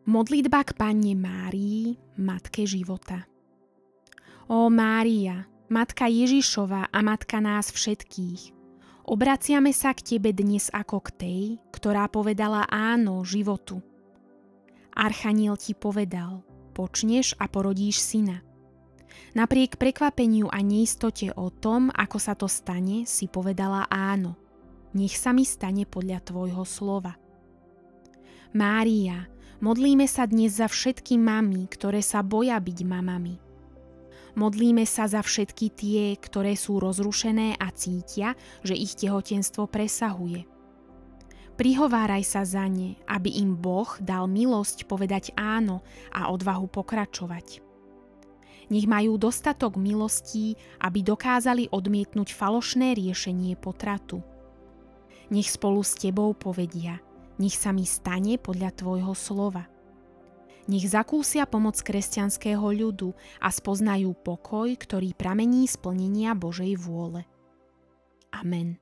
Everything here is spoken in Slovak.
Modlitba k Panne Márii, Matke života. Ó Mária, Matka Ježišova a Matka nás všetkých, obraciame sa k Tebe dnes ako k tej, ktorá povedala áno životu. Archaniel Ti povedal, počneš a porodíš syna. Napriek prekvapeniu a neistote o tom, ako sa to stane, si povedala áno. Nech sa mi stane podľa Tvojho slova. Mária, modlíme sa dnes za všetky mamy, ktoré sa boja byť mamami. Modlíme sa za všetky tie, ktoré sú rozrušené a cítia, že ich tehotenstvo presahuje. Prihováraj sa za ne, aby im Boh dal milosť povedať áno a odvahu pokračovať. Nech majú dostatok milostí, aby dokázali odmietnúť falošné riešenie potratu. Nech spolu s Tebou povedia, nech sa mi stane podľa Tvojho slova. Nech zakúsia pomoc kresťanského ľudu a spoznajú pokoj, ktorý pramení z plnenia Božej vôle. Amen.